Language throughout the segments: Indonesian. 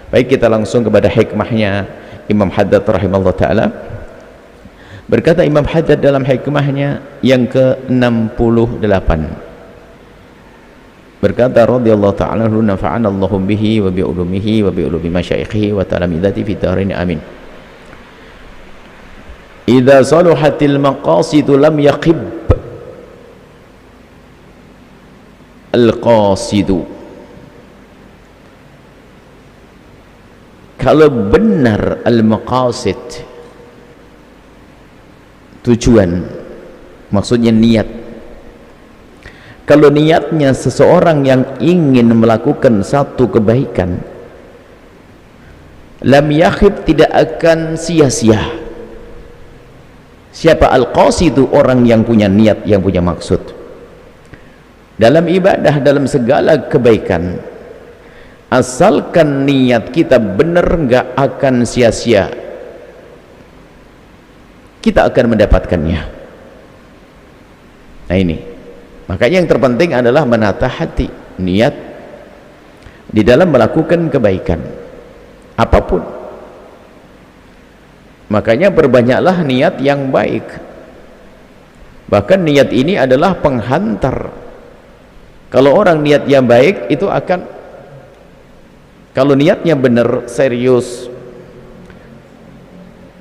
Baik, kita langsung kepada hikmahnya Imam Haddad rahimahullah ta'ala. Berkata Imam Haddad dalam hikmahnya yang ke-68, berkata radhiyallahu ta'ala anhu, nafa'ana Allahu bihi wa bi ulumihi wa bi ulumi masyaikhihi wa talamidati fi darin amin. Idza saluhatil maqasid lam yaqib al-qasidu. Kalau benar al-maqasid, tujuan, maksudnya niat. Kalau niatnya seseorang yang ingin melakukan satu kebaikan, lam yakhib, tidak akan sia-sia. Siapa al-qasidu? Orang yang punya niat, yang punya maksud dalam ibadah, dalam segala kebaikan. Asalkan niat kita benar, nggak akan sia-sia, kita akan mendapatkannya. Nah ini makanya yang terpenting adalah menata hati, niat di dalam melakukan kebaikan apapun. Makanya perbanyaklah niat yang baik. Bahkan niat ini adalah penghantar. Kalau orang niat yang baik itu akan, kalau niatnya benar, serius,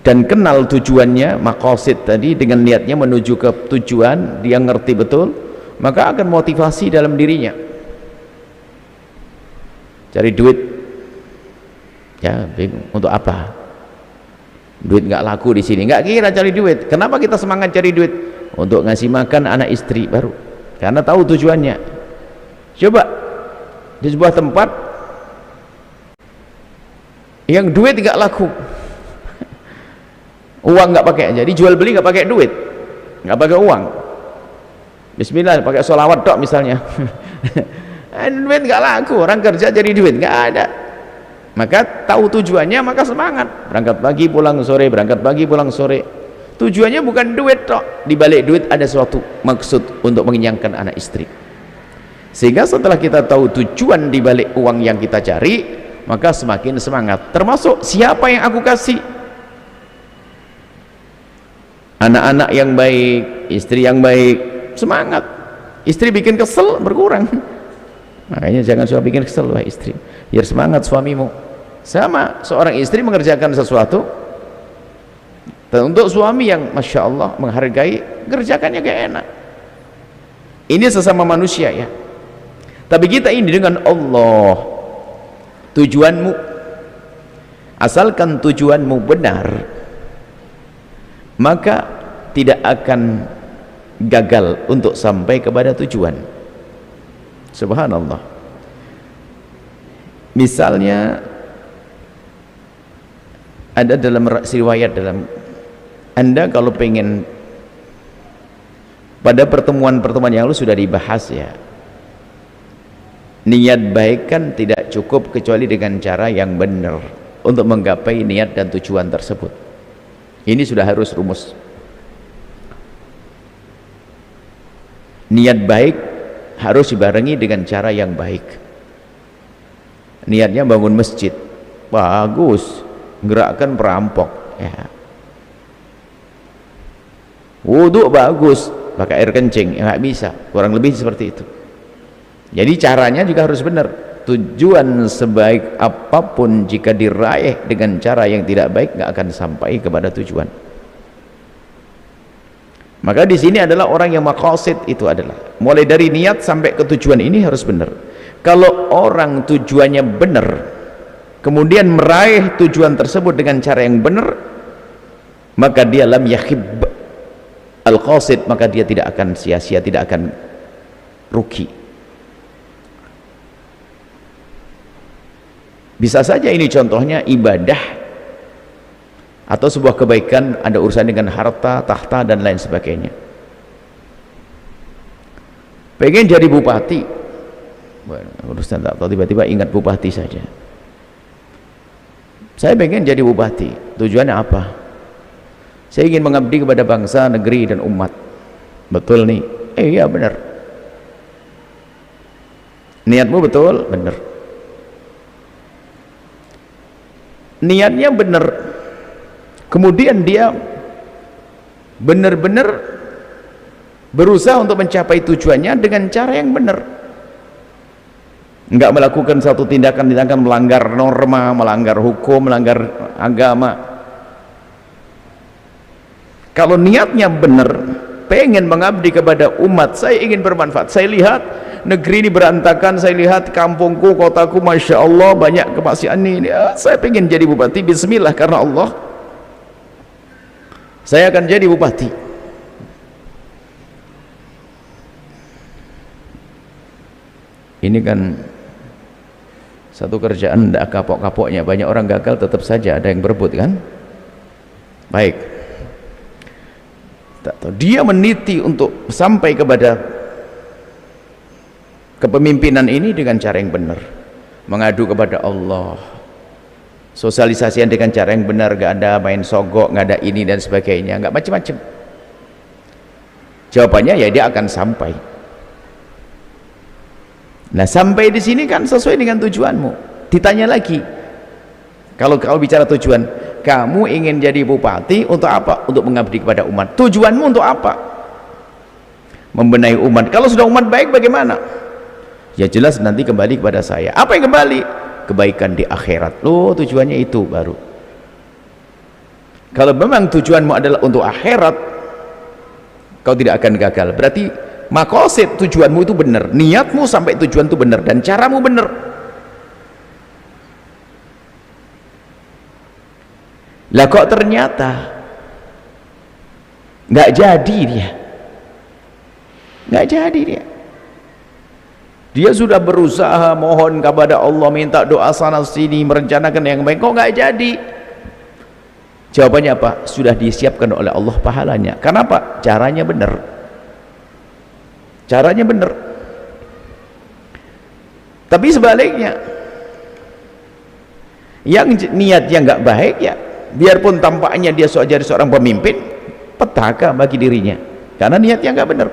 dan kenal tujuannya, maqasid tadi, dengan niatnya menuju ke tujuan, dia ngerti betul, maka akan motivasi dalam dirinya. Cari duit, ya bingung, untuk apa? Duit nggak laku di sini, nggak kira cari duit. Kenapa kita semangat cari duit? Untuk ngasih makan anak istri baru, karena tahu tujuannya. Coba di sebuah tempat yang duit nggak laku, uang nggak pakai, jadi jual beli nggak pakai duit, nggak pakai uang, bismillah, pakai sholawat dok misalnya. Duit nggak laku, orang kerja jadi duit nggak ada. Maka tahu tujuannya, maka semangat, berangkat pagi pulang sore, berangkat pagi pulang sore. Tujuannya bukan duit dok, di balik duit ada suatu maksud untuk mengenyangkan anak istri. Sehingga setelah kita tahu tujuan di balik uang yang kita cari, maka semakin semangat. Termasuk siapa yang aku kasih, anak-anak yang baik, istri yang baik, semangat. Istri bikin kesel, berkurang. Makanya jangan suka bikin kesel, wah istri, biar semangat suamimu. Sama, seorang istri mengerjakan sesuatu, dan untuk suami yang masya Allah menghargai, kerjakannya gak enak. Ini sesama manusia ya. Tapi kita ini dengan Allah, tujuanmu, asalkan tujuanmu benar, maka tidak akan gagal untuk sampai kepada tujuan. Subhanallah. Misalnya ada dalam riwayat, dalam Anda kalau pengen, pada pertemuan-pertemuan yang lalu sudah dibahas ya, niat baik kan tidak cukup kecuali dengan cara yang benar untuk menggapai niat dan tujuan tersebut. Ini sudah harus rumus. Niat baik harus dibarengi dengan cara yang baik. Niatnya bangun masjid, bagus, gerakkan perampok ya. Wudhu bagus, pakai air kencing, ya nggak bisa, kurang lebih seperti itu. Jadi caranya juga harus benar. Tujuan sebaik apapun jika diraih dengan cara yang tidak baik, nggak akan sampai kepada tujuan. Maka di sini adalah orang yang maqasid, itu adalah mulai dari niat sampai ke tujuan ini harus benar. Kalau orang tujuannya benar, kemudian meraih tujuan tersebut dengan cara yang benar, maka dia lam yakhib al-qasid, maka dia tidak akan sia-sia, tidak akan rugi. Bisa saja ini contohnya ibadah atau sebuah kebaikan, ada urusan dengan harta, tahta dan lain sebagainya. Pengen jadi bupati, urusan tak tahu, tiba-tiba ingat bupati saja. Saya pengen jadi bupati, tujuannya apa? Saya ingin mengabdi kepada bangsa, negeri dan umat. Betul nih? Iya benar. Niatmu betul? Benar. niatnya benar, kemudian dia benar-benar berusaha untuk mencapai tujuannya dengan cara yang benar, enggak melakukan satu tindakan-tindakan melanggar norma, melanggar hukum, melanggar agama. Kalau niatnya benar, pengen mengabdi kepada umat, saya ingin bermanfaat, saya lihat negeri ini berantakan, saya lihat kampungku, kotaku, Masya Allah banyak kemaksiatan ini, saya pengen jadi bupati, bismillah, karena Allah saya akan jadi bupati. Ini kan satu kerjaan tidak kapok-kapoknya, banyak orang gagal tetap saja ada yang berebut kan. Baik, tak tahu, dia meniti untuk sampai kepada kepemimpinan ini dengan cara yang benar, mengadu kepada Allah, sosialisasian dengan cara yang benar, gak ada main sogok, gak ada ini dan sebagainya, gak macam-macam. Jawabannya ya dia akan sampai. Nah, sampai di sini kan sesuai dengan tujuanmu. Ditanya lagi, kalau kau bicara tujuan, kamu ingin jadi bupati untuk apa? Untuk mengabdi kepada umat. Tujuanmu untuk apa? Membenahi umat. Kalau sudah umat baik bagaimana? Ya jelas nanti kembali kepada saya. Apa yang kembali? Kebaikan di akhirat. Loh, tujuannya itu baru. Kalau memang tujuanmu adalah untuk akhirat, kau tidak akan gagal. Berarti makosid tujuanmu itu benar, niatmu sampai tujuan itu benar, dan caramu benar. Lah kok ternyata nggak jadi dia. Dia sudah berusaha mohon kepada Allah, minta doa sana sini, merencanakan yang baik, kok nggak jadi. Jawabannya apa? Sudah disiapkan oleh Allah pahalanya. Kenapa? Caranya benar. Caranya benar. Tapi sebaliknya, yang niatnya nggak baik, ya biarpun tampaknya dia jadi seorang pemimpin, petaka bagi dirinya karena niatnya nggak benar.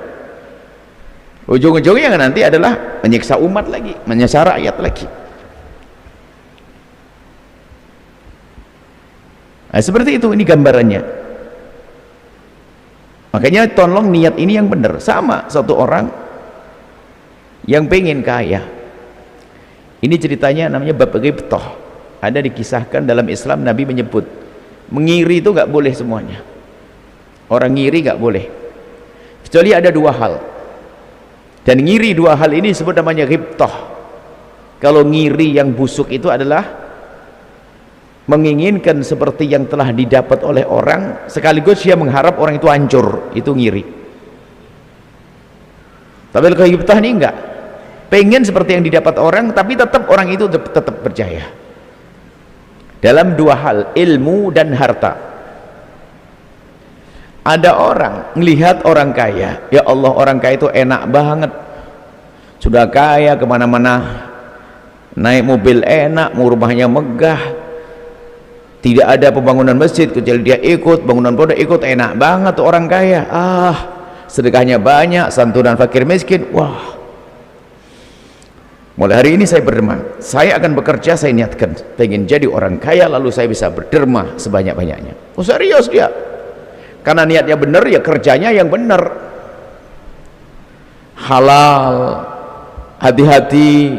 Ujung-ujungnya nanti adalah menyiksa umat lagi, menyiksa rakyat lagi. Nah, seperti itu, ini gambarannya. Makanya tolong niat ini yang benar. Sama satu orang yang pengen kaya, ini ceritanya namanya bab ghibthah, ada dikisahkan dalam Islam. Nabi menyebut mengiri itu nggak boleh semuanya, orang ngiri nggak boleh, kecuali ada dua hal, dan ngiri dua hal ini disebut namanya ghibthah. Kalau ngiri yang busuk itu adalah menginginkan seperti yang telah didapat oleh orang, sekaligus dia mengharap orang itu hancur, itu ngiri. Tapi kalau ghibthah ini enggak, pengen seperti yang didapat orang, tapi tetap orang itu tetap berjaya dalam dua hal, ilmu dan harta. Ada orang melihat orang kaya, ya Allah, orang kaya itu enak banget, sudah kaya, kemana-mana naik mobil enak, rumahnya megah, tidak ada pembangunan masjid kecuali dia ikut, bangunan pondok ikut, enak banget tuh orang kaya, sedekahnya banyak, santunan fakir miskin. Wah, mulai hari ini saya berderma, saya akan bekerja, saya niatkan pengen jadi orang kaya, lalu saya bisa berderma sebanyak-banyaknya. Oh, serius dia, karena niatnya benar, ya kerjanya yang benar, halal, hati-hati,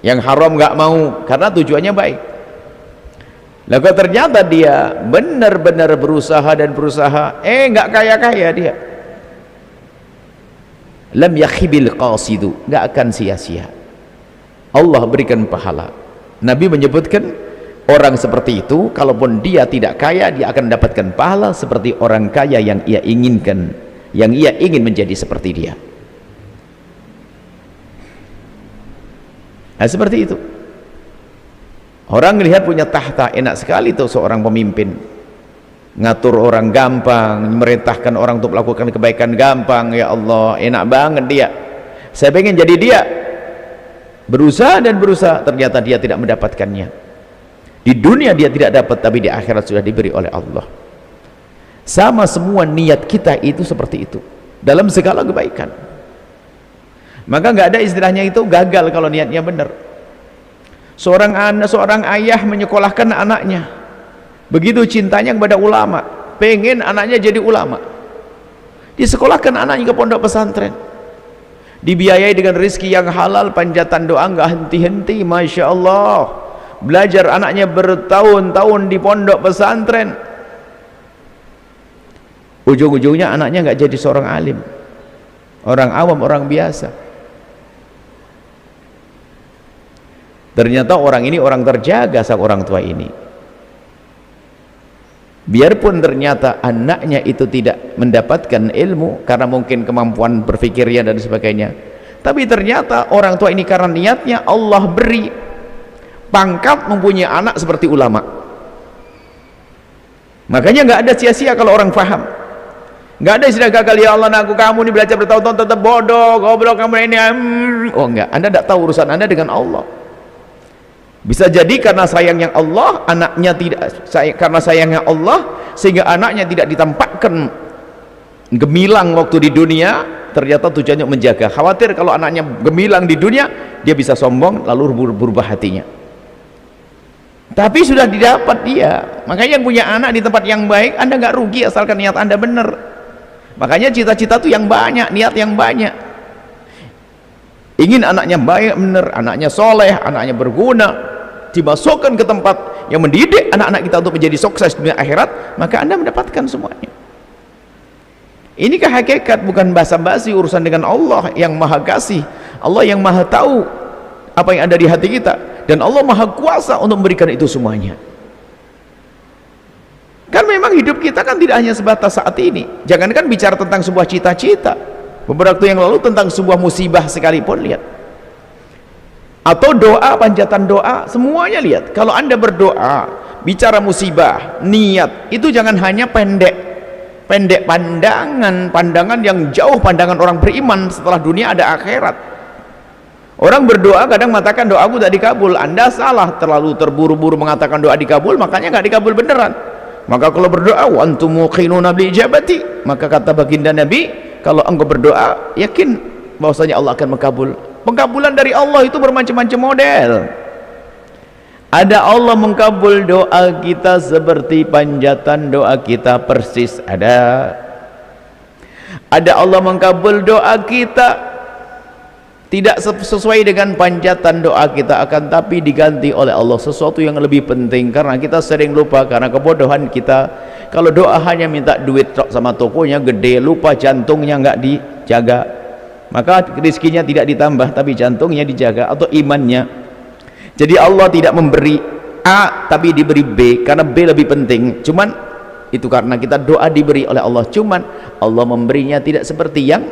yang haram nggak mau, karena tujuannya baik. Lalu ternyata dia benar-benar berusaha dan berusaha, nggak kaya-kaya dia. Lam yakhibil qasidu, nggak akan sia-sia, Allah berikan pahala. Nabi menyebutkan orang seperti itu, kalaupun dia tidak kaya, dia akan mendapatkan pahala seperti orang kaya yang ia inginkan, yang ia ingin menjadi seperti dia. Nah, seperti itu. Orang melihat punya tahta, enak sekali tuh seorang pemimpin, ngatur orang gampang, merintahkan orang untuk melakukan kebaikan gampang, ya Allah, enak banget dia, saya pengen jadi dia. Berusaha dan berusaha, ternyata dia tidak mendapatkannya. Di dunia dia tidak dapat, tapi di akhirat sudah diberi oleh Allah. Sama semua niat kita itu seperti itu dalam segala kebaikan. Maka nggak ada istilahnya itu gagal kalau niatnya benar. Seorang ayah menyekolahkan anaknya, begitu cintanya kepada ulama, pengen anaknya jadi ulama, disekolahkan anaknya ke pondok pesantren, dibiayai dengan rezeki yang halal, panjatan doa nggak henti-henti, Masya Allah. Belajar anaknya bertahun-tahun di pondok pesantren, ujung-ujungnya anaknya nggak jadi seorang alim, orang awam, orang biasa. Ternyata orang ini orang terjaga sang orang tua ini, biarpun ternyata anaknya itu tidak mendapatkan ilmu karena mungkin kemampuan berpikirnya dan sebagainya, tapi ternyata orang tua ini karena niatnya Allah beri pangkat mempunyai anak seperti ulama. Makanya nggak ada sia-sia kalau orang paham, nggak ada istilah gagal, ya Allah aku kamu ini belajar bertahun-tahun tetap bodoh, goblok kamu ini. Oh enggak, Anda tidak tahu urusan Anda dengan Allah. Bisa jadi karena sayangnya Allah, anaknya tidak karena sayangnya Allah sehingga anaknya tidak ditampakkan gemilang waktu di dunia, ternyata tujuannya menjaga, khawatir kalau anaknya gemilang di dunia dia bisa sombong lalu berubah hatinya. Tapi sudah didapat dia. Makanya yang punya anak di tempat yang baik, Anda nggak rugi asalkan niat Anda benar. Makanya cita-cita itu yang banyak, niat yang banyak. Ingin anaknya baik benar, anaknya soleh, anaknya berguna, dimasukkan ke tempat yang mendidik anak-anak kita untuk menjadi sukses dunia akhirat, maka Anda mendapatkan semuanya. Inikah hakikat, bukan basa-basi urusan dengan Allah yang maha kasih, Allah yang maha tahu apa yang ada di hati kita, dan Allah maha kuasa untuk memberikan itu semuanya. Kan memang hidup kita kan tidak hanya sebatas saat ini, jangankan bicara tentang sebuah cita-cita, beberapa waktu yang lalu tentang sebuah musibah sekalipun, lihat, atau doa, panjatan doa, semuanya lihat. Kalau Anda berdoa bicara musibah, niat itu jangan hanya pendek pandangan yang jauh, pandangan orang beriman setelah dunia ada akhirat. Orang berdoa kadang mengatakan doaku tidak dikabul. Anda salah, terlalu terburu-buru mengatakan doa dikabul, makanya nggak dikabul beneran. Maka kalau berdoa wa antum muqinuna bi ijabati, maka kata baginda Nabi, kalau engkau berdoa yakin bahwasanya Allah akan mengabul. Pengkabulan dari Allah itu bermacam-macam model. Ada Allah mengkabul doa kita seperti panjatan doa kita persis, ada Allah mengkabul doa kita tidak sesuai dengan panjatan doa kita, akan tapi diganti oleh Allah sesuatu yang lebih penting, karena kita sering lupa karena kebodohan kita. Kalau doa hanya minta duit sama tokonya gede, lupa jantungnya nggak dijaga, maka rezekinya tidak ditambah tapi jantungnya dijaga atau imannya. Jadi Allah tidak memberi A tapi diberi B karena B lebih penting. Cuman itu karena kita doa diberi oleh Allah, cuman Allah memberinya tidak seperti yang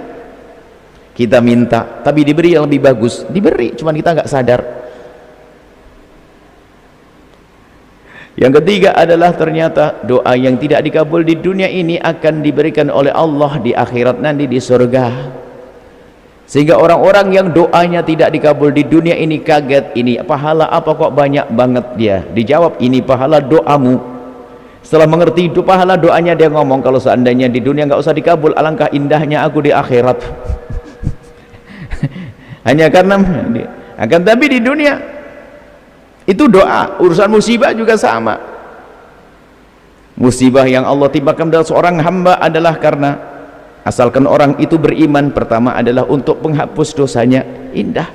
kita minta, tapi diberi yang lebih bagus, diberi, cuman kita nggak sadar. Yang ketiga adalah ternyata doa yang tidak dikabul di dunia ini akan diberikan oleh Allah di akhirat nanti, di surga. Sehingga orang-orang yang doanya tidak dikabul di dunia ini kaget, ini pahala apa kok banyak banget dia. Dijawab, ini pahala doamu. Setelah mengerti itu pahala doanya, dia ngomong, kalau seandainya di dunia nggak usah dikabul, alangkah indahnya aku di akhirat. Hanya karena akan, tapi di dunia itu doa. Urusan musibah juga sama. Musibah yang Allah timpakan pada seorang hamba adalah karena asalkan orang itu beriman, pertama adalah untuk penghapus dosanya. Indah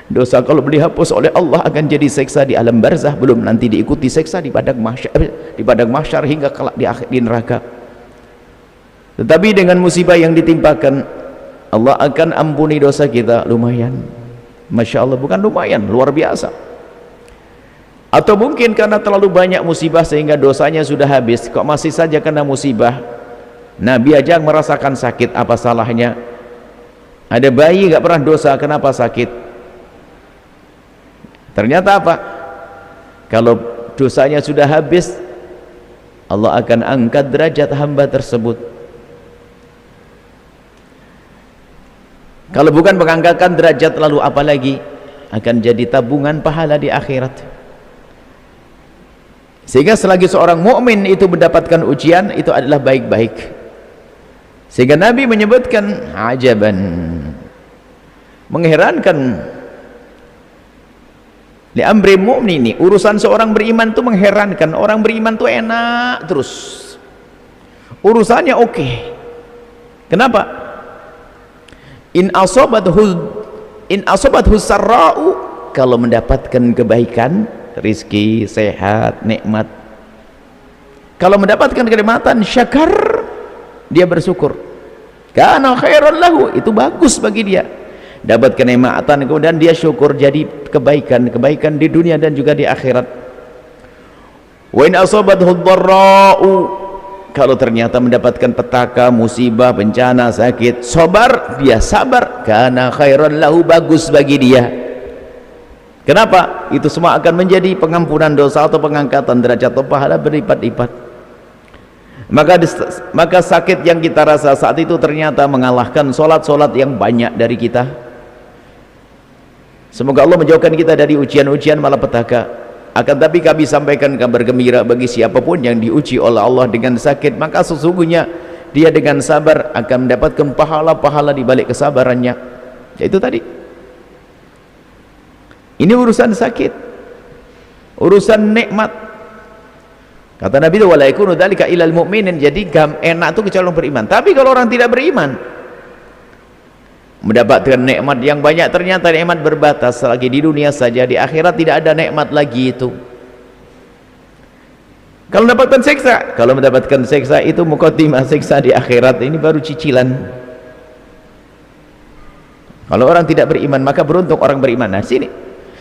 dosa kalau dihapus oleh Allah akan jadi seksa di alam barzah, belum nanti diikuti seksa di padang mahsyar hingga kelak di neraka. Tetapi dengan musibah yang ditimpakan, Allah akan ampuni dosa kita lumayan. Masya Allah, bukan lumayan, luar biasa. Atau mungkin karena terlalu banyak musibah sehingga dosanya sudah habis, kok masih saja kena musibah. Nabi aja merasakan sakit, apa salahnya? Ada bayi gak pernah dosa, kenapa sakit? Ternyata apa? Kalau dosanya sudah habis, Allah akan angkat derajat hamba tersebut. Kalau bukan mengangkatkan derajat, lalu apalagi? Akan jadi tabungan pahala di akhirat. Sehingga selagi seorang mukmin itu mendapatkan ujian, itu adalah baik-baik. Sehingga Nabi menyebutkan, ajaban, mengherankan, li amri mu'mini, urusan seorang beriman itu mengherankan. Orang beriman itu enak terus, urusannya oke. Kenapa? In asobathu sarra'u, kalau mendapatkan kebaikan, rizki, sehat, nikmat, kalau mendapatkan kenikmatan, syakar, dia bersyukur, kana khairan lahu, itu bagus bagi dia. Dapat kenikmatan kemudian dia syukur, jadi kebaikan di dunia dan juga di akhirat. Wa in asabathu dharra'u, kalau ternyata mendapatkan petaka, musibah, bencana, sakit, sabar, dia sabar, kana khairan lahu, bagus bagi dia. Kenapa? Itu semua akan menjadi pengampunan dosa atau pengangkatan derajat atau pahala berlipat-lipat. Maka sakit yang kita rasa saat itu ternyata mengalahkan solat-solat yang banyak dari kita. Semoga Allah menjauhkan kita dari ujian-ujian malapetaka. Akan tapi kami sampaikan kabar gembira bagi siapapun yang diuji oleh Allah dengan sakit, maka sesungguhnya dia dengan sabar akan mendapatkan pahala-pahala di balik kesabarannya. Yaitu tadi, ini urusan sakit, urusan nikmat. Kata Nabi, wala yakunu dzalika ilal mu'minin, jadi enak itu kecuali orang beriman. Tapi kalau orang tidak beriman, mendapatkan nikmat yang banyak, ternyata nikmat berbatas lagi di dunia saja, di akhirat tidak ada nikmat lagi itu. Kalau mendapatkan siksa, kalau mendapatkan siksa itu muqaddimah siksa di akhirat, ini baru cicilan. Kalau orang tidak beriman, maka beruntung orang beriman. Nah sini,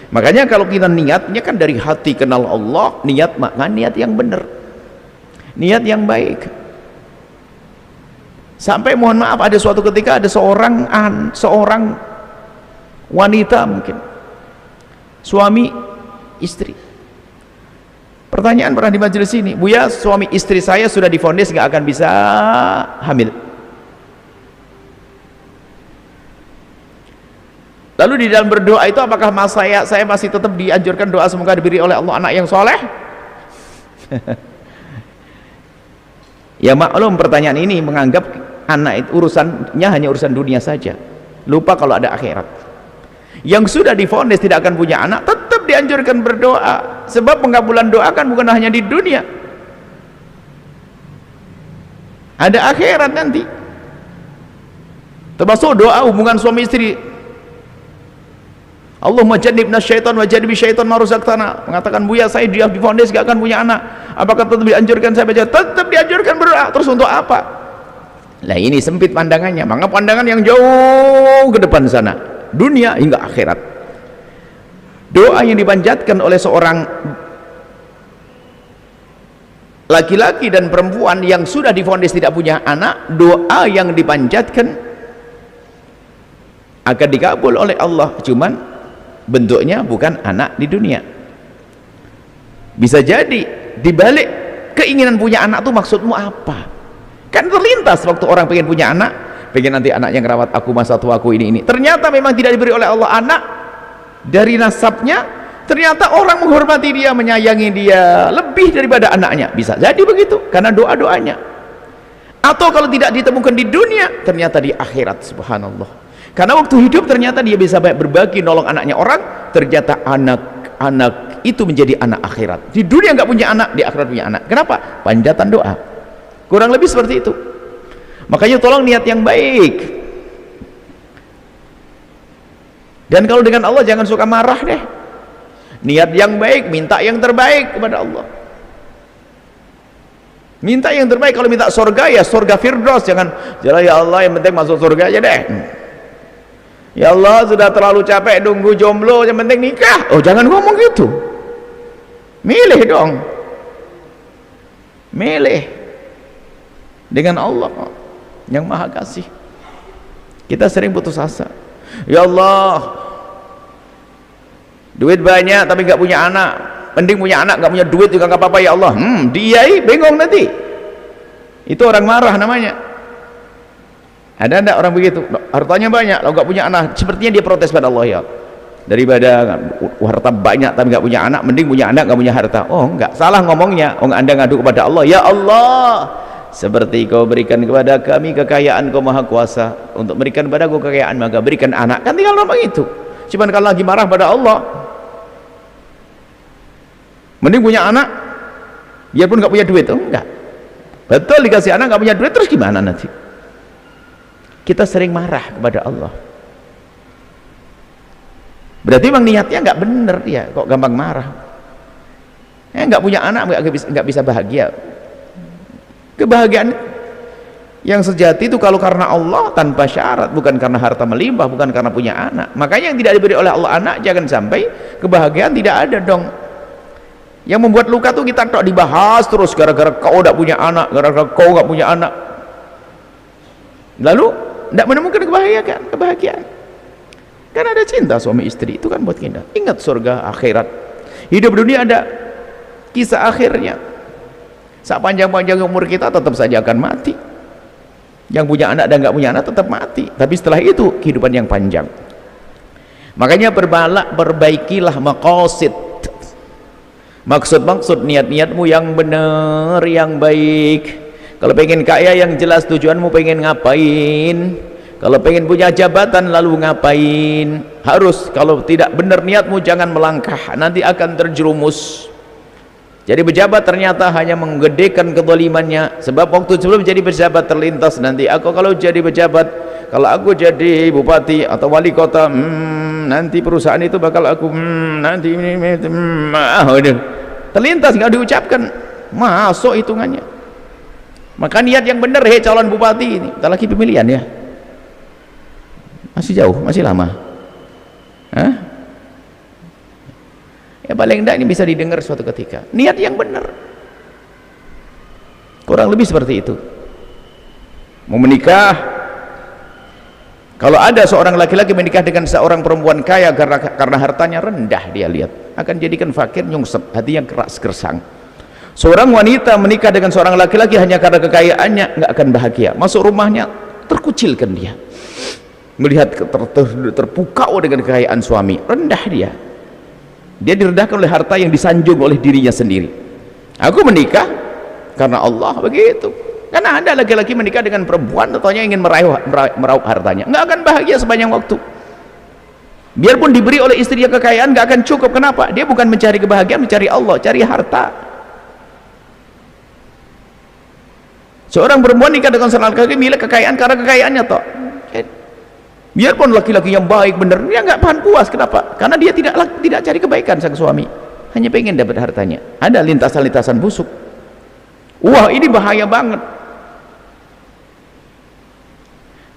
makanya kalau kita niatnya kan dari hati kenal Allah, niat maka niat yang benar, niat yang baik. Sampai mohon maaf, ada suatu ketika ada seorang wanita, mungkin suami istri, pertanyaan pernah di majelis ini, Buya, suami istri saya sudah divonis nggak akan bisa hamil. Lalu di dalam berdoa itu apakah saya masih tetap dianjurkan doa semoga diberi oleh Allah anak yang soleh? Ya maklum, pertanyaan ini menganggap anak itu urusannya hanya urusan dunia saja, lupa kalau ada akhirat. Yang sudah divonis tidak akan punya anak, tetap dianjurkan berdoa, sebab pengkabulan doa kan bukan hanya di dunia, ada akhirat nanti. Termasuk doa hubungan suami istri, Allahumma jannibna syaitan wa jannibi syaitan ma razaqtana. Mengatakan, Buya, saya dia divonis gak akan punya anak, apakah tetap dianjurkan saya baca? Tetap dianjurkan berdoa. Terus untuk apa? Lah ini sempit pandangannya. Maka pandangan yang jauh ke depan sana, dunia hingga akhirat. Doa yang dipanjatkan oleh seorang laki-laki dan perempuan yang sudah divonis tidak punya anak, doa yang dipanjatkan akan dikabul oleh Allah, cuman bentuknya bukan anak di dunia. Bisa jadi dibalik keinginan punya anak itu maksudmu apa? Kan terlintas waktu orang pengen punya anak, pengen nanti anaknya ngerawat aku masa tuaku ini. Ternyata memang tidak diberi oleh Allah anak dari nasabnya, ternyata orang menghormati dia, menyayangi dia lebih daripada anaknya. Bisa jadi begitu karena doa-doanya. Atau kalau tidak ditemukan di dunia, ternyata di akhirat, subhanallah. Karena waktu hidup ternyata dia bisa berbagi, nolong anaknya orang, ternyata anak itu menjadi anak akhirat. Di dunia nggak punya anak, di akhirat punya anak. Kenapa? Panjatan doa. Kurang lebih seperti itu. Makanya tolong niat yang baik. Dan kalau dengan Allah jangan suka marah deh. Niat yang baik, minta yang terbaik kepada Allah. Minta yang terbaik. Kalau minta surga, ya surga Firdaus. Jangan ya Allah yang penting masuk surga aja deh. Ya Allah, sudah terlalu capek nunggu jomblo, yang penting nikah. Oh, jangan ngomong gitu. Milih dong. Milih dengan Allah yang Maha Kasih. Kita sering putus asa. Ya Allah, duit banyak tapi nggak punya anak. Mending punya anak, nggak punya duit juga nggak apa-apa ya Allah. Dia bingung nanti. Itu orang marah namanya. Ada enggak orang begitu? Hartanya banyak, kalau nggak punya anak, sepertinya dia protes pada Allah, ya daripada harta banyak tapi nggak punya anak, mending punya anak nggak punya harta. Oh enggak, salah ngomongnya. Oh, Anda ngadu kepada Allah, ya Allah, seperti kau berikan kepada kami kekayaan, kau maha kuasa untuk berikan kepada kau kekayaan, maka berikan anak. Kan tinggal ngomong itu. Cuman kalau lagi marah pada Allah, Mending punya anak biarpun nggak punya duit. Oh, enggak, betul dikasih anak nggak punya duit, terus gimana nanti? Kita sering marah kepada Allah, berarti memang niatnya nggak bener, dia kok gampang marah. Nggak punya anak nggak bisa bahagia. Kebahagiaan yang sejati itu kalau karena Allah tanpa syarat, bukan karena harta melimpah, bukan karena punya anak. Makanya yang tidak diberi oleh Allah anak, jangan sampai kebahagiaan tidak ada dong. Yang membuat luka tuh kita tok dibahas terus, gara-gara kau tidak punya anak, gara-gara kau nggak punya anak, lalu tidak menemukan kebahagiaan. Karena ada cinta suami istri itu kan buat kita ingat surga akhirat. Hidup dunia ada kisah akhirnya. Saat panjang-panjang umur kita tetap saja akan mati. Yang punya anak dan nggak punya anak tetap mati, tapi setelah itu kehidupan yang panjang. Makanya perbaikilah maqasid, maksud niat-niatmu yang benar, yang baik. Kalau pengen kaya yang jelas tujuanmu pengen ngapain. Kalau pengen punya jabatan lalu ngapain. Harus, kalau tidak benar niatmu jangan melangkah, nanti akan terjerumus. Jadi pejabat ternyata hanya menggedekan kezalimannya, sebab waktu sebelum jadi pejabat terlintas, nanti aku kalau jadi pejabat, kalau aku jadi bupati atau wali kota, nanti perusahaan itu bakal aku nanti terlintas, nggak diucapkan, masuk hitungannya. Maka niat yang benar, hei calon bupati ini, kita lagi pemilihan ya, masih jauh, masih lama. Hah? Ya paling enggak ini bisa didengar suatu ketika. Niat yang benar, kurang lebih seperti itu. Mau menikah, kalau ada seorang laki-laki menikah dengan seorang perempuan kaya karena hartanya rendah, dia lihat akan jadikan fakir, nyungsep, hatinya keras gersang. Seorang wanita menikah dengan seorang laki-laki hanya karena kekayaannya, nggak akan bahagia. Masuk rumahnya terkucilkan dia, melihat terpukau dengan kekayaan suami, rendah dia direndahkan oleh harta yang disanjung oleh dirinya sendiri. Aku menikah karena Allah, begitu. Karena ada laki-laki menikah dengan perempuan tentunya ingin meraup hartanya, nggak akan bahagia sepanjang waktu. Biarpun diberi oleh istrinya kekayaan, nggak akan cukup. Kenapa? Dia bukan mencari kebahagiaan, mencari Allah, cari harta. Seorang perempuan nikah dengan seorang laki-laki milik kekayaan karena kekayaannya toh. Biarpun laki-laki yang baik bener, dia nggak paham puas. Kenapa? Karena dia tidak cari kebaikan sang suami, hanya pengen dapat hartanya. Ada lintasan-lintasan busuk. Wah, ini bahaya banget.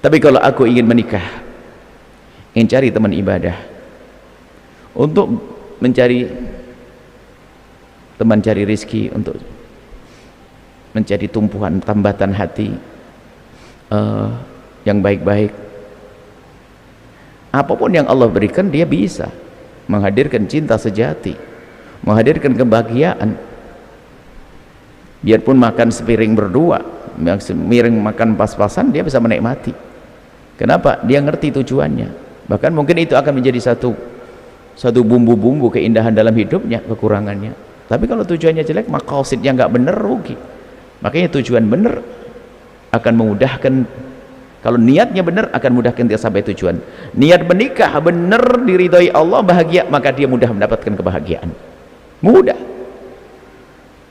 Tapi kalau aku ingin menikah, ingin cari teman ibadah, untuk mencari teman, cari rezeki, untuk mencari tumpuan tambatan hati yang baik-baik. Apapun yang Allah berikan, dia bisa menghadirkan cinta sejati, menghadirkan kebahagiaan. Biarpun makan sepiring berdua, miring makan pas-pasan, dia bisa menikmati. Kenapa? Dia ngerti tujuannya. Bahkan mungkin itu akan menjadi satu bumbu-bumbu keindahan dalam hidupnya, kekurangannya. Tapi kalau tujuannya jelek, maqasidnya nggak bener, rugi. Makanya tujuan bener akan memudahkan. Kalau niatnya benar akan mudahkan dia sampai tujuan. Niat menikah benar, diridhoi Allah, bahagia, maka dia mudah mendapatkan kebahagiaan. Mudah.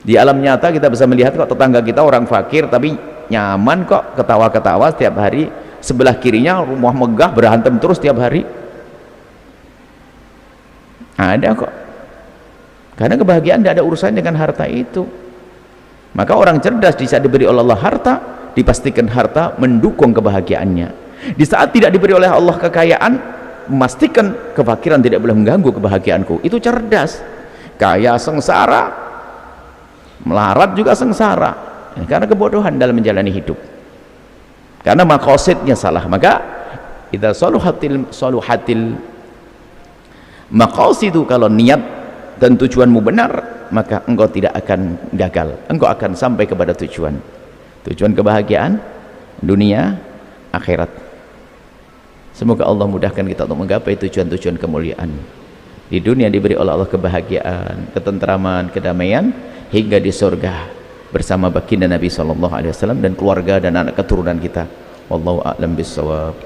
Di alam nyata kita bisa melihat kok tetangga kita orang fakir tapi nyaman kok, ketawa-ketawa setiap hari. Sebelah kirinya rumah megah, berantem terus setiap hari. Ada kok. Karena kebahagiaan tidak ada urusan dengan harta itu. Maka orang cerdas di saat diberi oleh Allah harta, dipastikan harta mendukung kebahagiaannya. Di saat tidak diberi oleh Allah kekayaan, memastikan kefakiran tidak boleh mengganggu kebahagiaanku. Itu cerdas. Kaya sengsara, melarat juga sengsara, karena kebodohan dalam menjalani hidup, karena maqasidnya salah. Maka idza saluhatil maqasidu, kalau niat dan tujuanmu benar, maka engkau tidak akan gagal, engkau akan sampai kepada tujuan kebahagiaan dunia akhirat. Semoga Allah mudahkan kita untuk menggapai tujuan-tujuan kemuliaan. Di dunia diberi oleh Allah kebahagiaan, ketentraman, kedamaian, hingga di surga bersama baginda Nabi SAW dan keluarga dan anak keturunan kita. Wallahu a'lam bissawab.